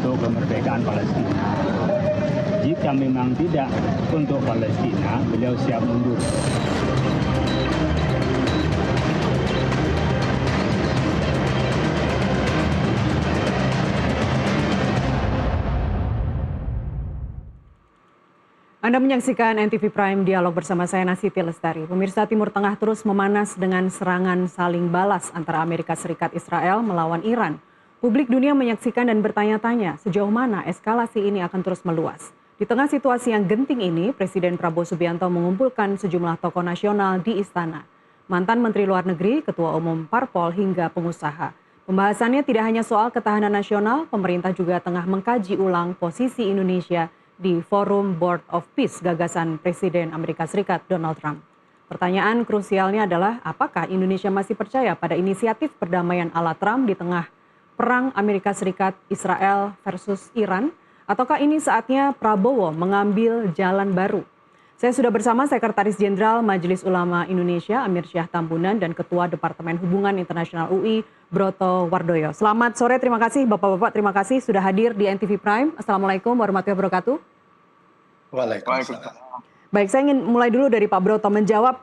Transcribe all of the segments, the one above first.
untuk kemerdekaan Palestina. Jika memang tidak untuk Palestina, beliau siap mundur. Anda menyaksikan NTV Prime Dialog bersama saya Nasiti Lestari. Pemirsa, Timur Tengah terus memanas dengan serangan saling balas antara Amerika Serikat Israel melawan Iran. Publik dunia menyaksikan dan bertanya-tanya sejauh mana eskalasi ini akan terus meluas. Di tengah situasi yang genting ini, Presiden Prabowo Subianto mengumpulkan sejumlah tokoh nasional di istana. Mantan Menteri Luar Negeri, Ketua Umum Parpol hingga pengusaha. Pembahasannya tidak hanya soal ketahanan nasional, pemerintah juga tengah mengkaji ulang posisi Indonesia di Forum Board of Peace gagasan Presiden Amerika Serikat Donald Trump. Pertanyaan krusialnya adalah apakah Indonesia masih percaya pada inisiatif perdamaian ala Trump di tengah perang Amerika Serikat Israel versus Iran, ataukah ini saatnya Prabowo mengambil jalan baru? Saya sudah bersama Sekretaris Jenderal Majelis Ulama Indonesia Amir Syah Tambunan dan Ketua Departemen Hubungan Internasional UI Broto Wardoyo. Selamat sore, terima kasih Bapak-Bapak, terima kasih sudah hadir di NTV Prime. Assalamualaikum warahmatullahi wabarakatuh. Waalaikumsalam. Baik, saya ingin mulai dulu dari Pak Broto menjawab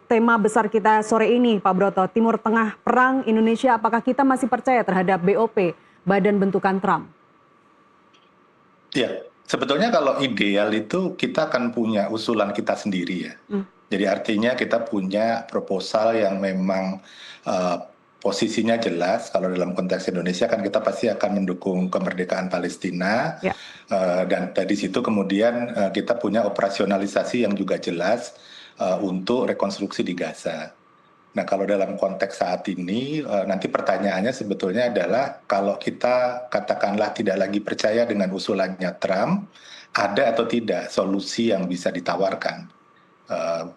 tema besar kita sore ini, Pak Broto. Timur Tengah perang Indonesia, apakah kita masih percaya terhadap BOP, Badan Bentukan Trump? Ya, sebetulnya kalau ideal itu kita akan punya usulan kita sendiri ya. Jadi artinya kita punya proposal yang memang posisinya jelas. Kalau dalam konteks Indonesia kan kita pasti akan mendukung kemerdekaan Palestina. Ya. Dan dari situ kemudian kita punya operasionalisasi yang juga jelas untuk rekonstruksi di Gaza. Nah, kalau dalam konteks saat ini, nanti pertanyaannya sebetulnya adalah kalau kita katakanlah tidak lagi percaya dengan usulannya Trump, ada atau tidak solusi yang bisa ditawarkan.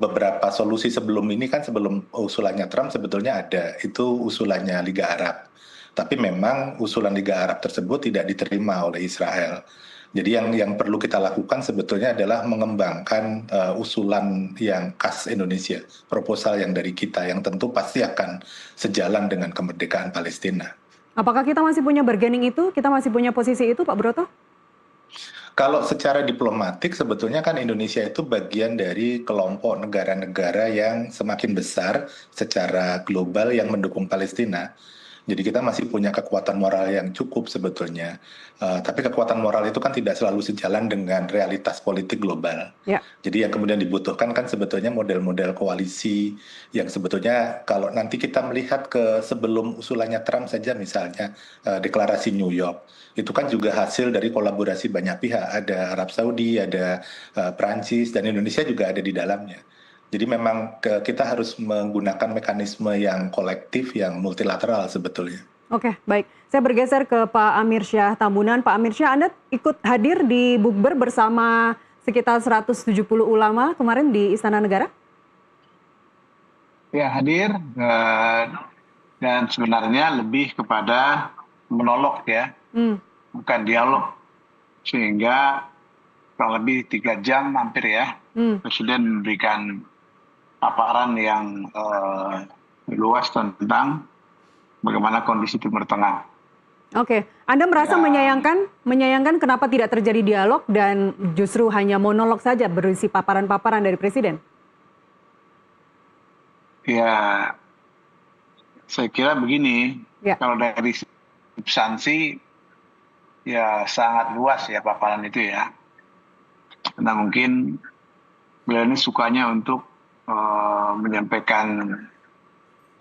Beberapa solusi sebelum ini kan sebelum usulannya Trump sebetulnya ada, itu usulannya Liga Arab. Tapi memang usulan Liga Arab tersebut tidak diterima oleh Israel. Jadi yang perlu kita lakukan sebetulnya adalah mengembangkan usulan yang khas Indonesia, proposal yang dari kita, yang tentu pasti akan sejalan dengan kemerdekaan Palestina. Apakah kita masih punya bargaining itu? Kita masih punya posisi itu, Pak Broto? Kalau secara diplomatik sebetulnya kan Indonesia itu bagian dari kelompok negara-negara yang semakin besar secara global yang mendukung Palestina. Jadi kita masih punya kekuatan moral yang cukup sebetulnya. Tapi kekuatan moral itu kan tidak selalu sejalan dengan realitas politik global. Ya. Jadi yang kemudian dibutuhkan kan sebetulnya model-model koalisi yang sebetulnya kalau nanti kita melihat ke sebelum usulannya Trump saja misalnya deklarasi New York. Itu kan juga hasil dari kolaborasi banyak pihak. Ada Arab Saudi, ada Prancis, dan Indonesia juga ada di dalamnya. Jadi memang kita harus menggunakan mekanisme yang kolektif, yang multilateral sebetulnya. Oke, baik. Saya bergeser ke Pak Amir Syah Tambunan. Pak Amir Syah, Anda ikut hadir di bukber bersama sekitar 170 ulama kemarin di Istana Negara? Ya, hadir. Dan sebenarnya lebih kepada monolog ya, bukan dialog. Sehingga kurang lebih 3 jam hampir ya, Presiden memberikan paparan yang luas tentang bagaimana kondisi Timur Tengah. Oke, Anda merasa menyayangkan kenapa tidak terjadi dialog dan justru hanya monolog saja berisi paparan-paparan dari Presiden? Ya, saya kira begini, Ya. kalau dari substansi ya sangat luas ya paparan itu ya. Karena mungkin beliau ini sukanya untuk menyampaikan,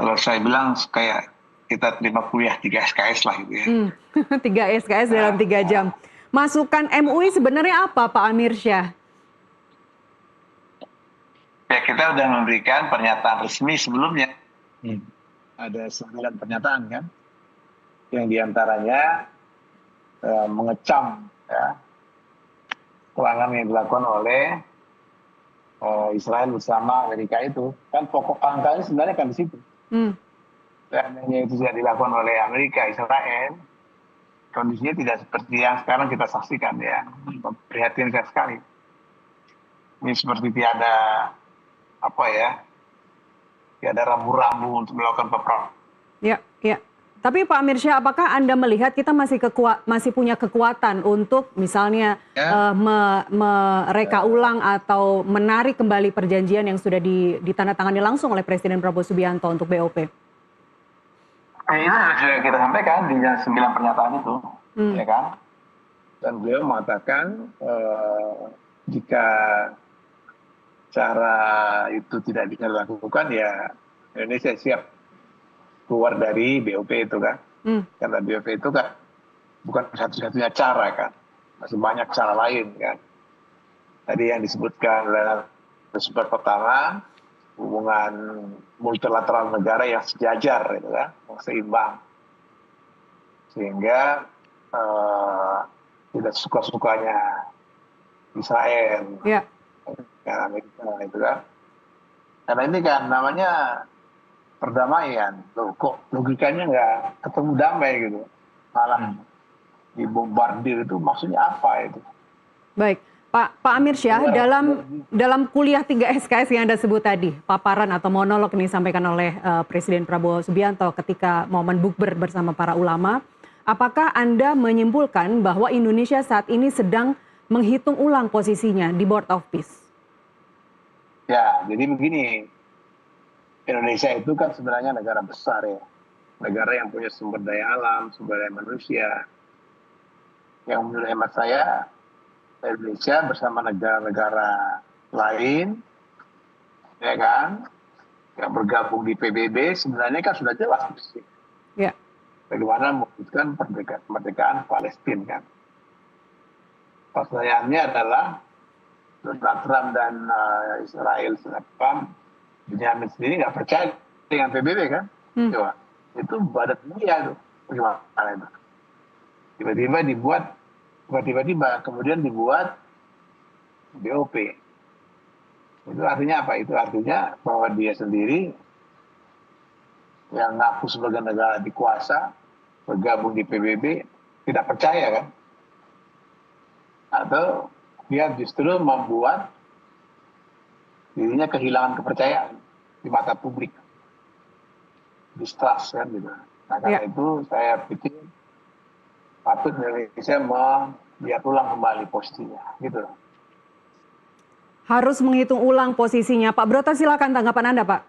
kalau saya bilang kayak kita terima kuliah 3 SKS lah gitu ya. 3 SKS dalam 3 jam. Masukan MUI sebenarnya apa, Pak Amir Syah? Ya, kita sudah memberikan pernyataan resmi sebelumnya. Ada 9 pernyataan kan, yang diantaranya mengecam ya, serangan yang dilakukan oleh Israel bersama Amerika itu. Kan pokok angkanya sebenarnya kan di situ. Seandainya itu tidak dilakukan oleh Amerika, Israel, kondisinya tidak seperti yang sekarang kita saksikan ya. Memprihatinkan sekali. Ini seperti tiada tiada rambu-rambu untuk melakukan peperangan. Ya. Tapi Pak Amirsyah, apakah Anda melihat kita masih punya kekuatan untuk misalnya mereka ulang atau menarik kembali perjanjian yang sudah ditandatangani langsung oleh Presiden Prabowo Subianto untuk BOP? Itu sudah kita sampaikan di 9 pernyataan itu, ya kan? Dan beliau mengatakan jika cara itu tidak bisa dilakukan, ya Indonesia siap keluar dari BOP itu kan. Karena BOP itu kan bukan satu-satunya cara kan. Masih banyak cara lain kan. Tadi yang disebutkan oleh sumber pertama, hubungan multilateral negara yang sejajar gitu kan, yang seimbang. Sehingga tidak suka-sukanya Israel, Amerika itu kan. Karena ini kan namanya perdamaian, loh kok logikanya nggak ketemu damai gitu, malah dibombardir, itu maksudnya apa itu? Baik, Pak Amirsyah, dalam kuliah 3 SKS yang Anda sebut tadi, paparan atau monolog ini disampaikan oleh Presiden Prabowo Subianto ketika momen bukber bersama para ulama, apakah Anda menyimpulkan bahwa Indonesia saat ini sedang menghitung ulang posisinya di Board of Peace? Ya, jadi begini. Indonesia itu kan sebenarnya negara besar ya. Negara yang punya sumber daya alam, sumber daya manusia. Yang menurut hemat saya, Indonesia bersama negara-negara lain, ya kan, yang bergabung di PBB, sebenarnya kan sudah jelas. Ya. Bagaimana mewujudkan kemerdekaan Palestina kan. Pertanyaannya adalah, Donald Trump dan Israel Benyamin sendiri nggak percaya dengan PBB kan? Coba, itu badat dia tuh, bagaimana itu? Tiba-tiba kemudian dibuat BOP. Itu artinya apa? Itu artinya bahwa dia sendiri yang ngaku sebagai negara dikuasa, bergabung di PBB, tidak percaya kan? Atau dia justru membuat dirinya kehilangan kepercayaan di mata publik, distrust kan gitu. Nah karena itu saya pikir patut Indonesia melihat ulang kembali posisinya, gitu. Harus menghitung ulang posisinya, Pak Broto, silakan tanggapan Anda, Pak.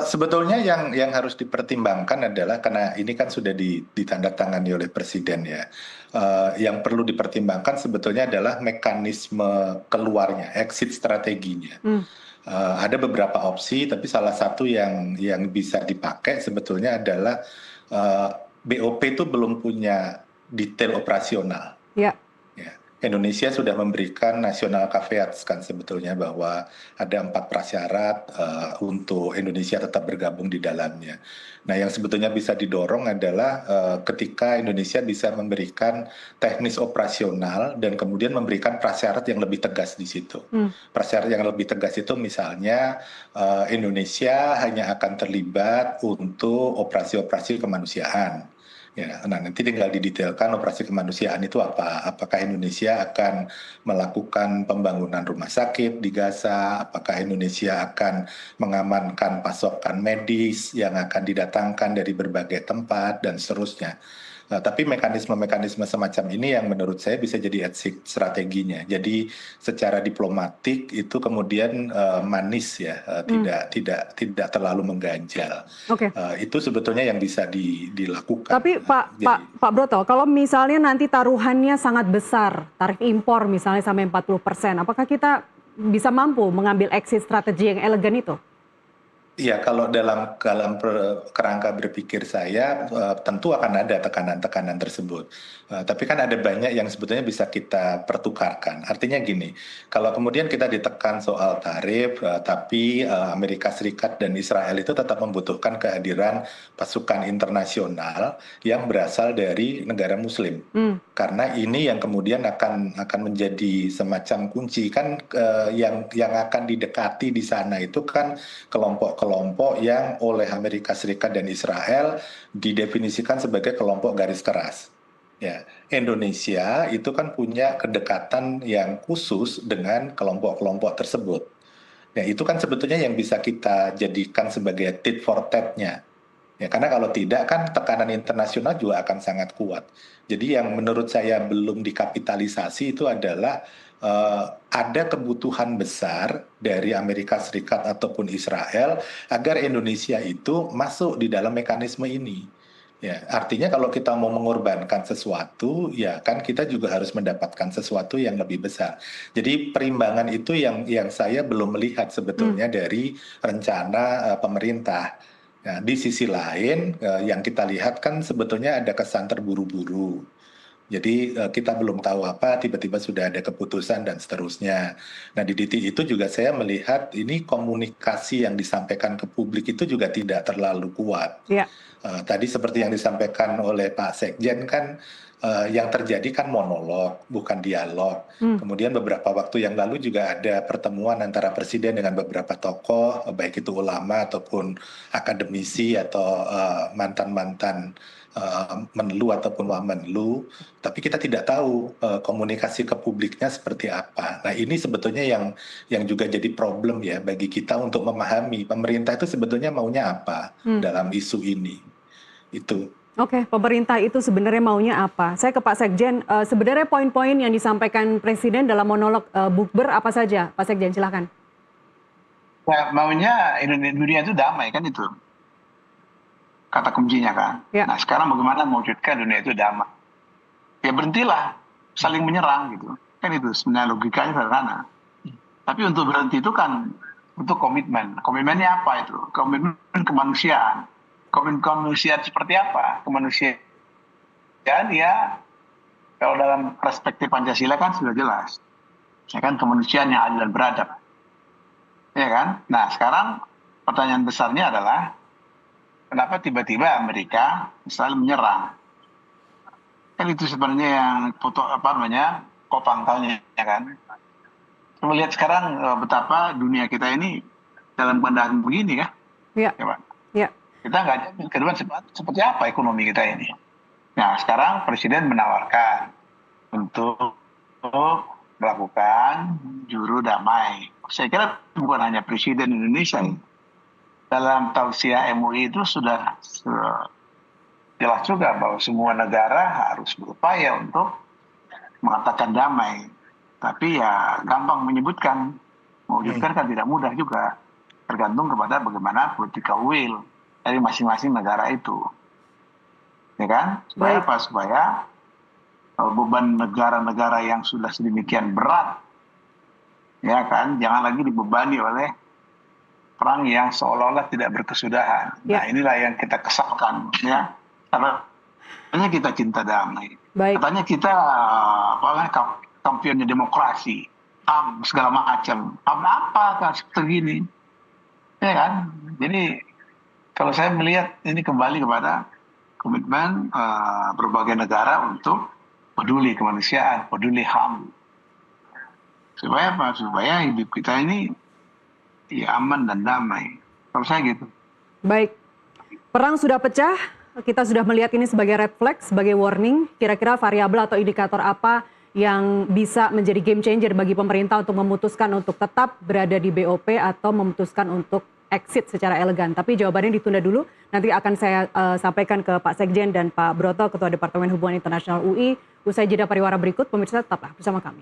Sebetulnya yang harus dipertimbangkan adalah, karena ini kan sudah ditandatangani oleh Presiden ya, yang perlu dipertimbangkan sebetulnya adalah mekanisme keluarnya, exit strateginya. Ada beberapa opsi, tapi salah satu yang bisa dipakai sebetulnya adalah BOP itu belum punya detail operasional. Indonesia sudah memberikan national caveats kan sebetulnya, bahwa ada 4 prasyarat untuk Indonesia tetap bergabung di dalamnya. Nah yang sebetulnya bisa didorong adalah ketika Indonesia bisa memberikan teknis operasional dan kemudian memberikan prasyarat yang lebih tegas di situ. Prasyarat yang lebih tegas itu misalnya Indonesia hanya akan terlibat untuk operasi-operasi kemanusiaan. Ya, nah nanti tinggal didetailkan operasi kemanusiaan itu apa. Apakah Indonesia akan melakukan pembangunan rumah sakit di Gaza? Apakah Indonesia akan mengamankan pasokan medis yang akan didatangkan dari berbagai tempat dan seterusnya. Tapi mekanisme-mekanisme semacam ini yang menurut saya bisa jadi exit strateginya. Jadi secara diplomatik itu kemudian manis ya, tidak terlalu mengganjal. Itu sebetulnya yang bisa dilakukan. Tapi Pak Broto, kalau misalnya nanti taruhannya sangat besar, tarif impor misalnya sampai 40%, apakah kita bisa mampu mengambil exit strategi yang elegan itu? Iya, kalau dalam kerangka berpikir saya tentu akan ada tekanan-tekanan tersebut. Tapi kan ada banyak yang sebetulnya bisa kita pertukarkan. Artinya gini, kalau kemudian kita ditekan soal tarif, tapi Amerika Serikat dan Israel itu tetap membutuhkan kehadiran pasukan internasional yang berasal dari negara Muslim. Karena ini yang kemudian akan menjadi semacam kunci kan, yang akan didekati di sana itu kan kelompok yang oleh Amerika Serikat dan Israel didefinisikan sebagai kelompok garis keras. Ya, Indonesia itu kan punya kedekatan yang khusus dengan kelompok-kelompok tersebut. Nah, itu kan sebetulnya yang bisa kita jadikan sebagai tit for tat-nya. Ya, karena kalau tidak kan tekanan internasional juga akan sangat kuat. Jadi yang menurut saya belum dikapitalisasi itu adalah ada kebutuhan besar dari Amerika Serikat ataupun Israel agar Indonesia itu masuk di dalam mekanisme ini. Ya, artinya kalau kita mau mengorbankan sesuatu, ya kan kita juga harus mendapatkan sesuatu yang lebih besar. Jadi perimbangan itu yang saya belum melihat sebetulnya dari rencana pemerintah. Nah, di sisi lain yang kita lihat kan sebetulnya ada kesan terburu-buru. Jadi kita belum tahu apa, tiba-tiba sudah ada keputusan dan seterusnya. Nah di titik itu juga saya melihat ini komunikasi yang disampaikan ke publik itu juga tidak terlalu kuat. Ya. Tadi seperti yang disampaikan oleh Pak Sekjen kan yang terjadi kan monolog, bukan dialog. Kemudian beberapa waktu yang lalu juga ada pertemuan antara Presiden dengan beberapa tokoh, baik itu ulama ataupun akademisi atau mantan-mantan Menlu ataupun Wamenlu, tapi kita tidak tahu komunikasi ke publiknya seperti apa. Nah ini sebetulnya yang juga jadi problem ya bagi kita untuk memahami pemerintah itu sebetulnya maunya apa dalam isu ini. Itu. Oke, pemerintah itu sebenarnya maunya apa? Saya ke Pak Sekjen, sebenarnya poin-poin yang disampaikan Presiden dalam monolog bukber apa saja? Pak Sekjen, silakan. Ya, maunya dunia itu damai kan itu. Kata kuncinya kan. Ya. Nah sekarang bagaimana mewujudkan dunia itu damai? Ya berhentilah saling menyerang gitu. Kan itu sebenarnya logikanya sederhana. Tapi untuk berhenti itu kan untuk komitmen. Komitmennya apa itu? Komitmen kemanusiaan. Komitmen kemanusiaan seperti apa? Kemanusiaan ya kalau dalam perspektif Pancasila kan sudah jelas. Ya kan kemanusiaan yang adil dan beradab. Ya kan? Nah sekarang pertanyaan besarnya adalah kenapa tiba-tiba Amerika misalnya menyerang? Kan itu sebenarnya yang kopang-taunya ya kan. Kita lihat sekarang betapa dunia kita ini dalam keadaan begini kan. Ya. Ya, Pak. Ya. Kita nggak jamin ke depan seperti apa ekonomi kita ini. Nah sekarang Presiden menawarkan untuk melakukan juru damai. Saya kira bukan hanya Presiden Indonesia. Dalam tausiah MUI itu sudah jelas juga bahwa semua negara harus berupaya untuk mengatakan damai. Tapi ya gampang menyebutkan, mewujudkan kan tidak mudah juga. Tergantung kepada bagaimana political will dari masing-masing negara itu. Ya kan? Supaya apa? Supaya beban negara-negara yang sudah sedemikian berat, ya kan, jangan lagi dibebani oleh perang yang seolah-olah tidak berkesudahan. Ya. Nah inilah yang kita kesalkan ya. Katanya kita cinta damai. Baik. Katanya kita kampionnya demokrasi. HAM segala macam. HAM apa kan seperti ini? Ya kan? Jadi kalau saya melihat ini kembali kepada komitmen berbagai negara untuk peduli kemanusiaan, peduli HAM. Supaya apa? Supaya hidup kita ini ya aman dan damai. Kalau saya gitu. Baik, perang sudah pecah, kita sudah melihat ini sebagai red flag, sebagai warning. Kira-kira variabel atau indikator apa yang bisa menjadi game changer bagi pemerintah untuk memutuskan untuk tetap berada di BOP atau memutuskan untuk exit secara elegan. Tapi jawabannya ditunda dulu, nanti akan saya sampaikan ke Pak Sekjen dan Pak Broto, Ketua Departemen Hubungan Internasional UI. Usai jeda pariwara berikut, pemirsa tetaplah bersama kami.